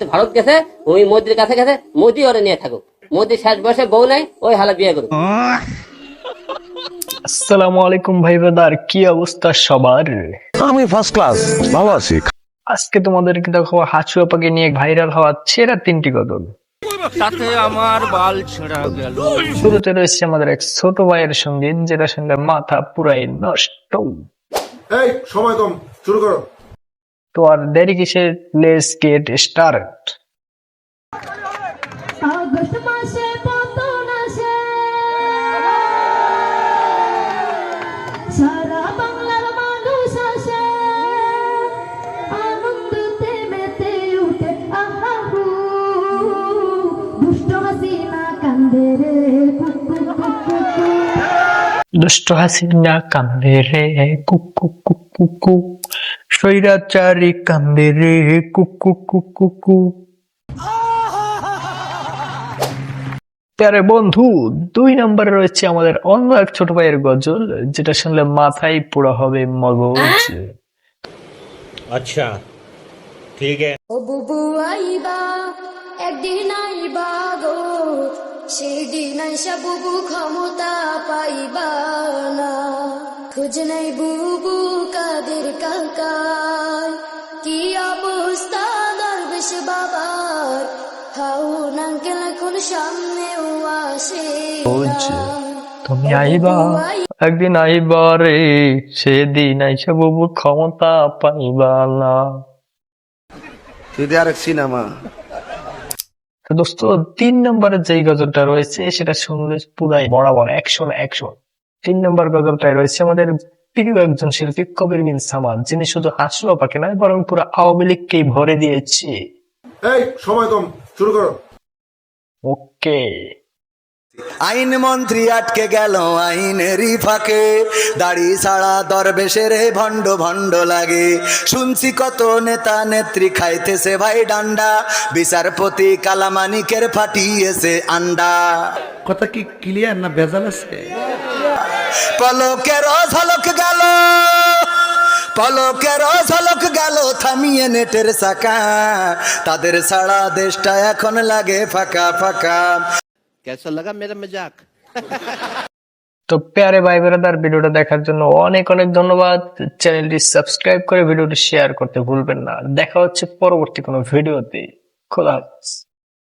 ভারত গেছে, ওই মোদির কাছে গেছে, মোদি ওরে নিয়ে থাকুক। মোদি শেষ বয়সে বউ নাই, ওই হালা বিয়ে করুক। আসসালামু আলাইকুম ভাই ব্রাদার, কি অবস্থা সবার? আমি ফার্স্ট ক্লাস, ভালো আছি। আজকে তোমাদেরকে দেখো হাঁচুয়াপাকে নিয়ে ভাইরাল হওয়া সেরা 3টি গজল। তাতে আমার বাল ছেঁড়া গেল। শুরুতে রয়েছে আমাদের এক ছোট ভাইয়ের সঙ্গীত, যেটা শুনলে মাথা পুরাই নষ্ট। এই সময় কম, শুরু করো। তো আর দেরি কিসে, লেটস গেট স্টার্ট। আগস্ট মাসে পতন আসে, সারা বাংলার মানুষ আসে, আনন্দতে মেতে উঠে আহাহু, দুষ্ট হাসিনা কান্দে রে কুকু কুকু। দুষ্ট হাসিনা কান্দে রে কুকু কুকু কুকু, স্বৈরাচারী কান্দে রে কুকু কুকু কুকু। প্যারে বন্ধু, 2 নম্বরে রয়েছে আমাদের অন্য এক ছোট ভাইয়ের গজল, যেটা শুনলে মাথায় পুরো হবে মগজ। আচ্ছা ঠিক আছে। ও বুবু আইবা, একদিন আইবা গো, সেদিন আইসা বুবু ক্ষমতা পাইবা না। খোঁজ নাই বুবু কাদের কাকার, কি অবস্থা দরবেশ বাবার, হাউন আঙ্কেল এখন সামনেও আসে না। তুমি আইবা, একদিন আইবা রে, সেদিন আইসা বাবু ক্ষমতা পাইবা না। যদি আরেক সিনেমা তো দোস্ত, 3 নম্বরের যে গজলটা রয়েছে সেটা শুনলে পুরাই বরাবর অ্যাকশন অ্যাকশন। 3 নম্বর গজলটায় রয়েছে আমাদের প্রিয় একজন শিল্পী কবির বিন সামাদ, যিনি শুধু হাসলো পাকে নয়, বরং পুরো আওয়ামী লীগকেই ভরে দিয়েছে। এই সময় কম, শুরু করো। ওকে। আইন মন্ত্রী আটকে গেল আইনেরই ফাঁকে, দাড়ি ছাড়া দরবেশের ভণ্ড ভণ্ড লাগে। শুনছি কত নেতা নেত্রী খাইতেছে ভাই ডান্ডা, বিচারপতি কালামানিকের ফাটিয়েছে আন্ডা। কথা কি ক্লিয়ার না ভেজাল আছে? পলকের ঝলক গেল, পলকের ঝলক গেল থামিয়ে নেটের চাকা, তাদের ছাড়া দেশটা এখন লাগে ফাঁকা ফাঁকা। কেসা লাগা মেরা মজাক? তো প্যারে ভাই ব্রাদার, ভিডিওটা দেখার জন্য অনেক অনেক ধন্যবাদ। চ্যানেলটি সাবস্ক্রাইব করে ভিডিওটি শেয়ার করতে ভুলবেন না। দেখা হচ্ছে পরবর্তী কোনো ভিডিওতে। খোদা হাফেজ।